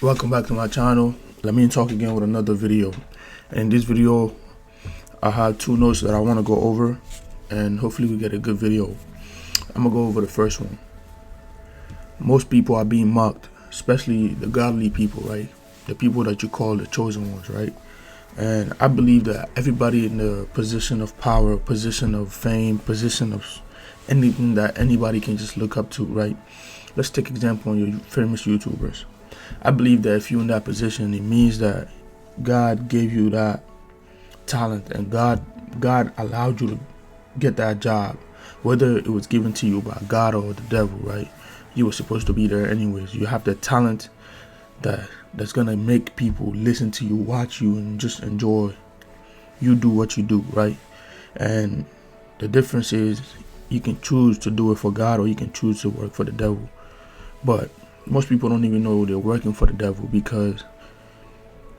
Welcome back to my channel. Let me talk again with another video. In this video, I have two notes that I want to go over, and hopefully we get a good video. I'm gonna go over the first one. Most people are being mocked, especially the godly people, right? The people that you call the chosen ones, right? And I believe that everybody in the position of power, position of fame, position of anything that anybody can just look up to, right? Let's take example on your famous YouTubers. I believe that if you're in that position, it means that God gave you that talent, and God allowed you to get that job, whether it was given to you by God or the devil, right? You were supposed to be there anyways. You have the talent that's gonna make people listen to you, watch you, and just enjoy you do what you do, right? And the difference is you can choose to do it for God, or you can choose to work for the devil. But most people don't even know they're working for the devil because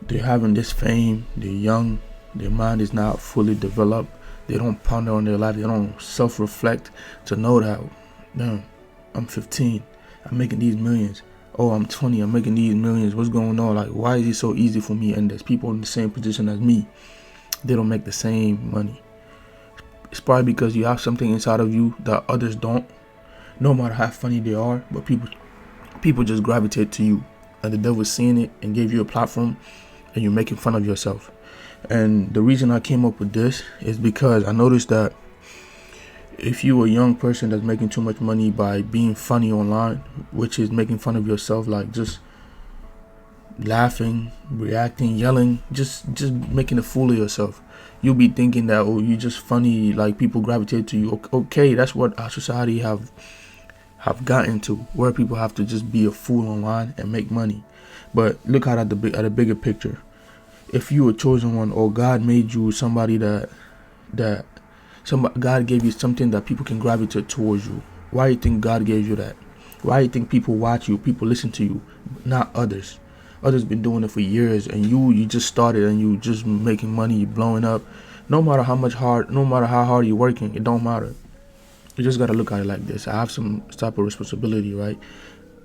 they're having this fame, they're young, their mind is not fully developed, they don't ponder on their life, they don't self-reflect to know that, damn, I'm 15, I'm making these millions. Oh, I'm 20, I'm making these millions. What's going on? Like, why is it so easy for me? And there's people in the same position as me, they don't make the same money. It's probably because you have something inside of you that others don't, no matter how funny they are, but people just gravitate to you, and the devil's seeing it and gave you a platform, and you're making fun of yourself. And the reason I came up with this is because I noticed that if you're a young person that's making too much money by being funny online, which is making fun of yourself, like just laughing, reacting, yelling, just making a fool of yourself, you'll be thinking that, oh, you're just funny, like people gravitate to you. Okay, that's what our society have gotten to, where people have to just be a fool online and make money. But look at the bigger picture. If you were chosen one, or God made you somebody God gave you something that people can gravitate towards you, why do you think God gave you that? Why do you think people watch you, people listen to you, not others? Others been doing it for years, and you just started and you just making money, you blowing up. No matter how hard you're working, it don't matter. You just gotta look at it like this. I have some type of responsibility, right?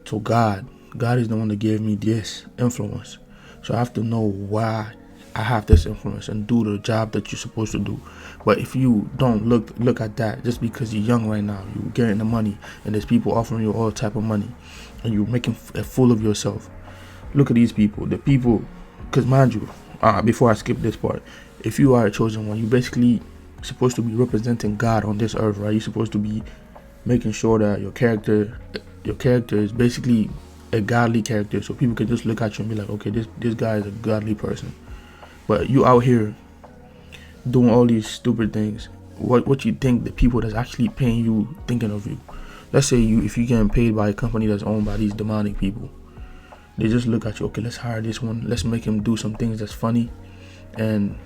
So God is the one that gave me this influence. So I have to know why I have this influence and do the job that you're supposed to do. But if you don't look at that, just because you're young right now, you're getting the money, and there's people offering you all type of money, and you're making a fool of yourself. Look at these people. The people, because mind you, before I skip this part, if you are a chosen one, you basically supposed to be representing God on this earth, right? You're supposed to be making sure that your character is basically a godly character, so people can just look at you and be like, okay, this guy is a godly person. But you out here doing all these stupid things. What you think the people that's actually paying you thinking of you? Let's say if you're getting paid by a company that's owned by these demonic people, they just look at you, okay, let's hire this one, let's make him do some things that's funny, and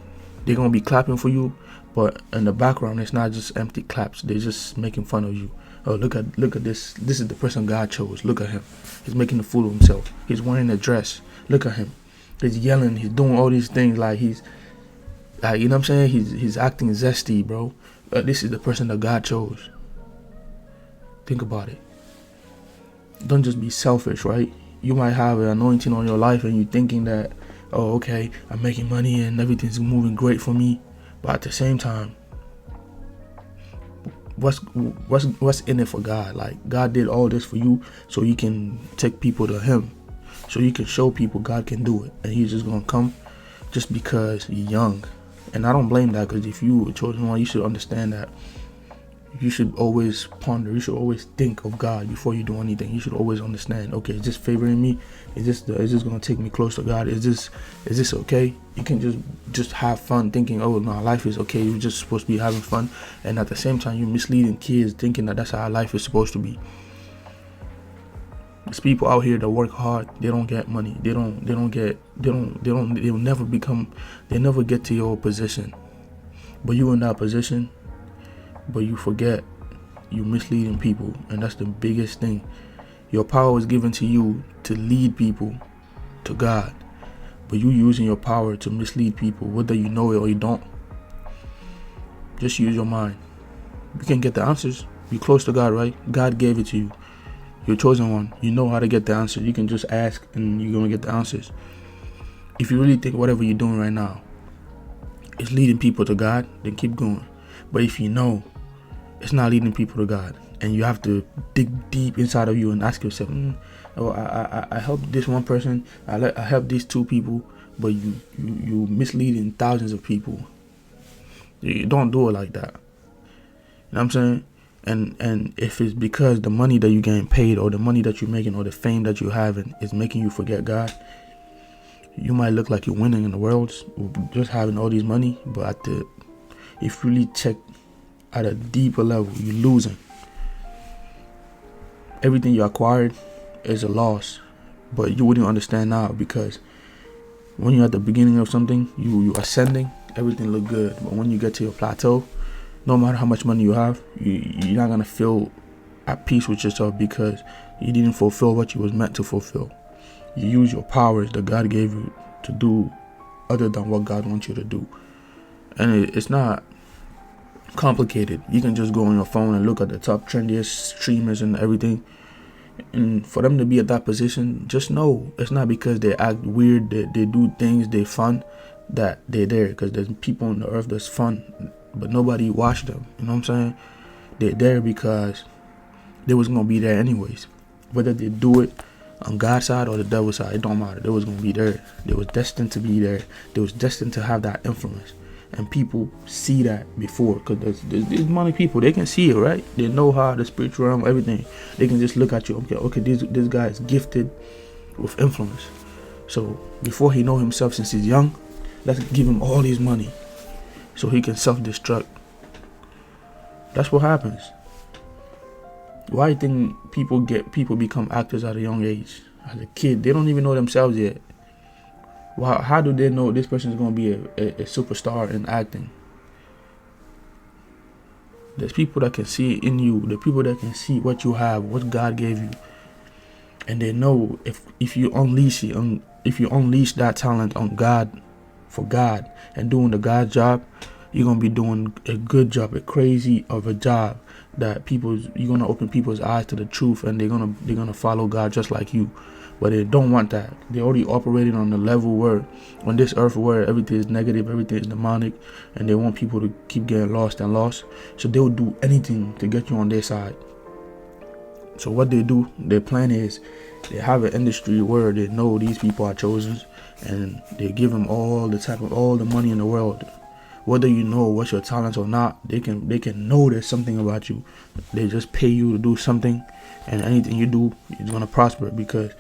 they're gonna be clapping for you, but in the background it's not just empty claps, they're just making fun of you. Oh, look at this is the person God chose. Look at him, he's making a fool of himself, he's wearing a dress, look at him, he's yelling, he's doing all these things, like he's like, you know what I'm saying, he's acting zesty, bro. This is the person that God chose. Think about it. Don't just be selfish, right? You might have an anointing on your life and you're thinking that, oh, okay, I'm making money and everything's moving great for me, but at the same time, what's in it for God? Like, God did all this for you so you can take people to him, so you can show people God can do it, and he's just gonna come just because you're young. And I don't blame that, because if you were chosen one, you should understand that you should always ponder, you should always think of God before you do anything. You should always understand, okay, is this favoring me? Is this gonna take me close to God? Is this okay? You can just have fun thinking, oh no, life is okay, you're just supposed to be having fun, and at the same time you're misleading kids thinking that that's how life is supposed to be. There's people out here that work hard, they don't get money, they'll never get to your position. But you in that position, but you forget, you're misleading people, and that's the biggest thing. Your power is given to you to lead people to God, but you using your power to mislead people, whether you know it or you don't. Just use your mind. You can get the answers. You're close to God, right? God gave it to you. You're chosen one. You know how to get the answer. You can just ask and you're going to get the answers. If you really think whatever you're doing right now is leading people to God, then keep going. But if you know it's not leading people to God, and you have to dig deep inside of you and ask yourself, I helped this one person, I helped these two people, but you misleading thousands of people. You don't do it like that. You know what I'm saying? And if it's because the money that you're getting paid, or the money that you're making, or the fame that you're having is making you forget God, you might look like you're winning in the world just having all these money, but if you really check at a deeper level, you're losing. Everything you acquired is a loss, but you wouldn't understand now, because when you're at the beginning of something, you ascending, everything look good. But when you get to your plateau, no matter how much money you have, you're not gonna feel at peace with yourself, because you didn't fulfill what you was meant to fulfill. You use your powers that God gave you to do other than what God wants you to do. And it's not complicated. You can just go on your phone and look at the top trendiest streamers and everything. And for them to be at that position, just know it's not because they act weird, they do things, they fun, that they're there. Because there's people on the earth that's fun, but nobody watched them. You know what I'm saying? They're there because they was going to be there anyways. Whether they do it on God's side or the devil's side, it don't matter. They was going to be there. They was destined to be there. They was destined to have that influence. And people see that before, because there's money people, they can see it, right? They know how the spiritual realm, everything. They can just look at you, okay, this guy is gifted with influence. So before he know himself since he's young, let's give him all his money so he can self-destruct. That's what happens. Why do you think people become actors at a young age? As a kid, they don't even know themselves yet. How do they know this person is going to be a superstar in acting? There's people that can see it in you. The people that can see what you have, what God gave you, and they know if you unleash it, if you unleash that talent on God, for God, and doing the God job, you're gonna be doing a good job, a crazy of a job that you're gonna open people's eyes to the truth, and they're gonna follow God just like you. But they don't want that. They're already operating on the level where, on this earth, where everything is negative, everything is demonic, and they want people to keep getting lost and lost. So they will do anything to get you on their side. So what they do, their plan is, they have an industry where they know these people are chosen, and they give them all the money in the world. Whether you know what's your talent or not, they can know there's something about you. They just pay you to do something, and anything you do is gonna prosper, because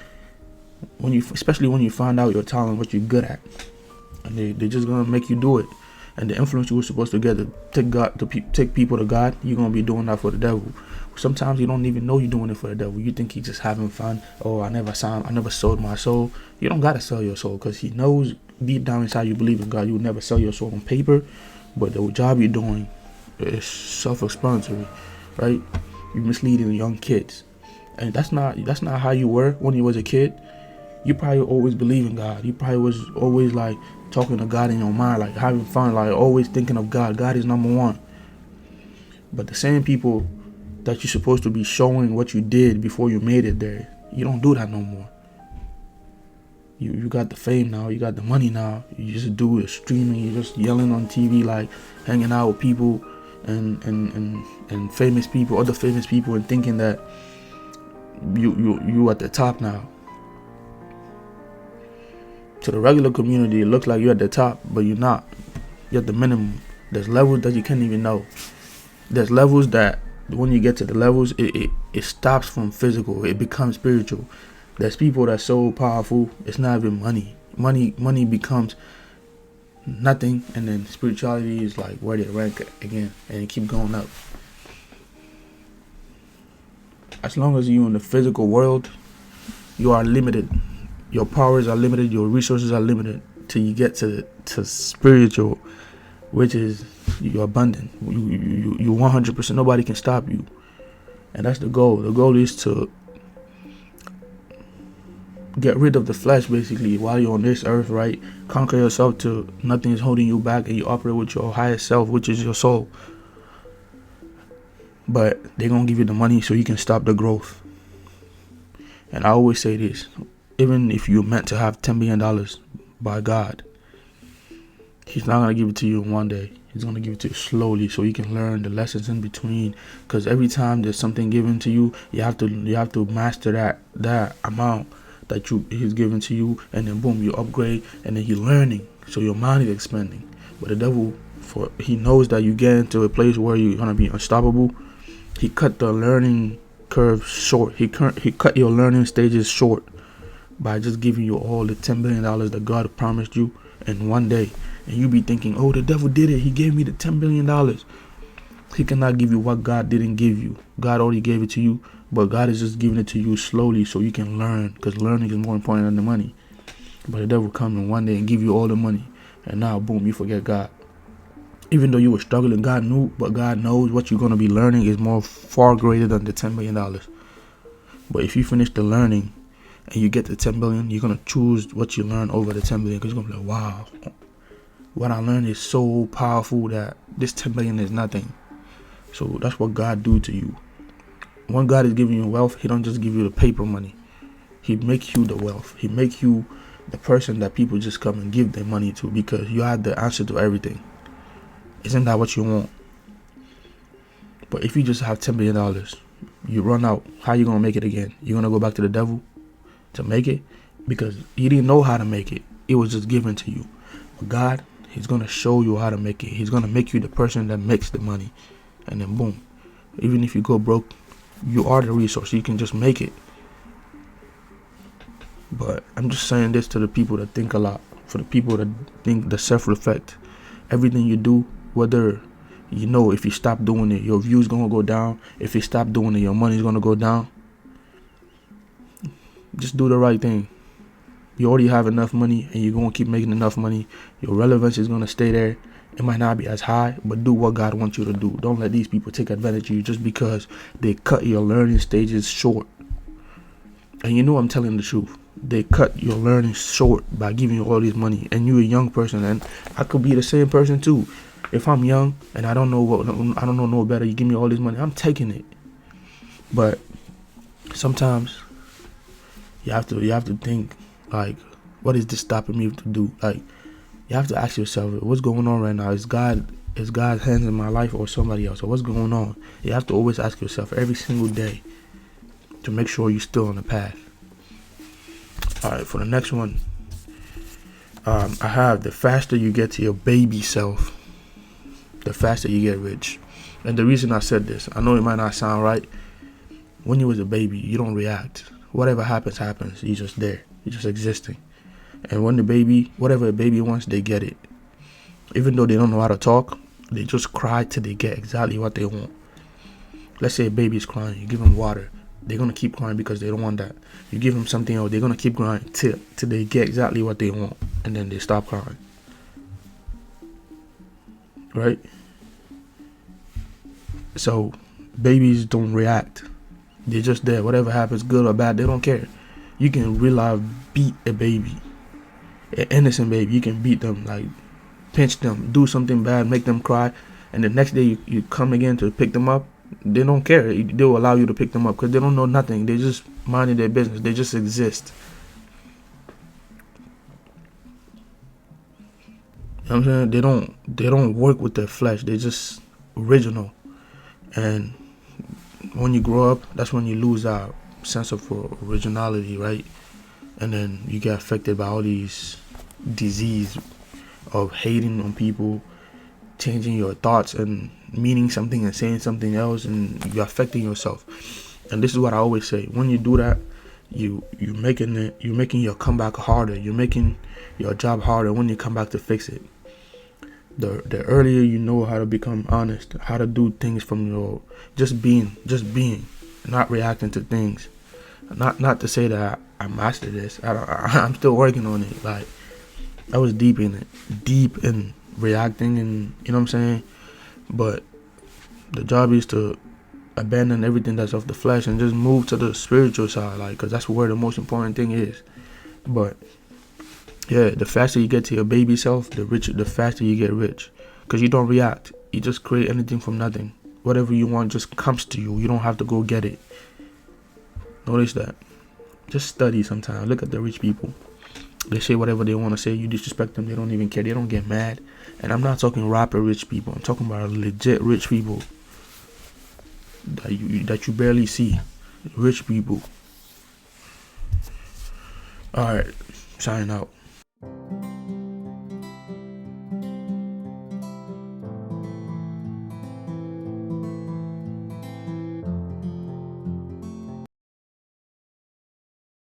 especially when you find out your talent, what you're good at, and they're just gonna make you do it. And the influence you were supposed to get to take people to God, you're gonna be doing that for the devil. Sometimes you don't even know you're doing it for the devil. You think he's just having fun. Oh, I never sold my soul. You don't gotta sell your soul, because he knows deep down inside you believe in God. You would never sell your soul on paper, but the job you're doing is self-explanatory, right? You're misleading young kids, and that's not how you were when you was a kid. You probably always believe in God. You probably was always like talking to God in your mind, like having fun, like always thinking of God. God is number one. But the same people that you're supposed to be showing what you did before you made it there, you don't do that no more. You got the fame now, you got the money now. You just do the streaming, you're just yelling on TV, like hanging out with people and famous people, other famous people, and thinking that you at the top now. To the regular community, it looks like you're at the top, but you're not. You're at the minimum. There's levels that you can't even know. There's levels that when you get to the levels, it stops from physical. It becomes spiritual. There's people that's so powerful, it's not even money. Money becomes nothing, and then spirituality is like where they rank again, and it keep going up. As long as you're in the physical world, you are limited. Your powers are limited, your resources are limited, till you get to spiritual, which is you're abundant. You 100%, nobody can stop you. And that's the goal. The goal is to get rid of the flesh, basically, while you're on this earth, right? Conquer yourself till nothing is holding you back, and you operate with your highest self, which is your soul. But they're going to give you the money so you can stop the growth. And I always say this, even if you're meant to have $10 billion by God, He's not going to give it to you in one day. He's going to give it to you slowly so you can learn the lessons in between. Because every time there's something given to you, you have to master that amount that He's given to you, and then boom, you upgrade, and then you're learning. So your mind is expanding. But the devil, he knows that you get into a place where you're going to be unstoppable. He cut the learning curve short. He cut your learning stages short by just giving you all the $10 billion that God promised you in one day. And you be thinking, oh, the devil did it. He gave me the $10 billion. He cannot give you what God didn't give you. God already gave it to you, but God is just giving it to you slowly so you can learn, because learning is more important than the money. But the devil come in one day and give you all the money, and now, boom, you forget God. Even though you were struggling, God knew, but God knows what you're going to be learning is far greater than the $10 million. But if you finish the learning and you get the 10 billion, you're going to choose what you learn over the 10 billion, because you're going to be like, wow, what I learned is so powerful that this 10 billion is nothing. So that's what God do to you. When God is giving you wealth, He don't just give you the paper money. He make you the wealth. He make you the person that people just come and give their money to, because you have the answer to everything. Isn't that what you want? But if you just have $10 billion, you run out, how you going to make it again? You're going to go back to the devil to make it? Because he didn't know how to make it. It was just given to you. But God, He's going to show you how to make it. He's going to make you the person that makes the money. And then boom, even if you go broke, you are the resource. You can just make it. But I'm just saying this to the people that think a lot. For the people that think, the self-reflect. Everything you do, whether you know if you stop doing it, your views going to go down. If you stop doing it, your money's going to go down. Just do the right thing. You already have enough money, and you're going to keep making enough money. Your relevance is going to stay there. It might not be as high, but do what God wants you to do. Don't let these people take advantage of you just because they cut your learning stages short. And you know I'm telling the truth. They cut your learning short by giving you all this money. And you're a young person, and I could be the same person too. If I'm young and I don't know no better, you give me all this money, I'm taking it. But sometimes you have to think, like, what is this stopping me to do? Like, you have to ask yourself, what's going on right now? Is God's hands in my life or somebody else? Or what's going on? You have to always ask yourself every single day to make sure you're still on the path. Alright, for the next one, I have, the faster you get to your baby self, the faster you get rich. And the reason I said this, I know it might not sound right. When you was a baby, you don't react. Whatever happens, happens. You're just there. You're just existing. And when whatever a baby wants, they get it. Even though they don't know how to talk, they just cry till they get exactly what they want. Let's say a baby's crying, you give them water. They're going to keep crying because they don't want that. You give them something else, they're going to keep crying till they get exactly what they want. And then they stop crying. Right? So, babies don't react. They're just there. Whatever happens, good or bad, they don't care. You can really beat a baby. An innocent baby, you can beat them, like pinch them, do something bad, make them cry, and the next day you come again to pick them up. They don't care. They'll allow you to pick them up because they don't know nothing. They just minding their business. They just exist. You know what I'm saying? They don't work with their flesh. They're just original. And when you grow up, that's when you lose that sense of originality, right? And then you get affected by all these disease of hating on people, changing your thoughts and meaning something and saying something else, and you're affecting yourself. And this is what I always say: when you do that, you're making your comeback harder. You're making your job harder when you come back to fix it. The earlier you know how to become honest, how to do things from your just being, not reacting to things. Not to say that I mastered this. I'm still working on it. Like, I was deep in reacting, and you know what I'm saying. But the job is to abandon everything that's of the flesh and just move to the spiritual side, like, because that's where the most important thing is. But yeah, the faster you get to your baby self, the faster you get rich, because you don't react. You just create anything from nothing. Whatever you want just comes to you. You don't have to go get it. Notice that. Just study sometimes. Look at the rich people. They say whatever they want to say. You disrespect them, they don't even care. They don't get mad. And I'm not talking rapper rich people. I'm talking about legit rich people that you barely see. Rich people. All right, signing out.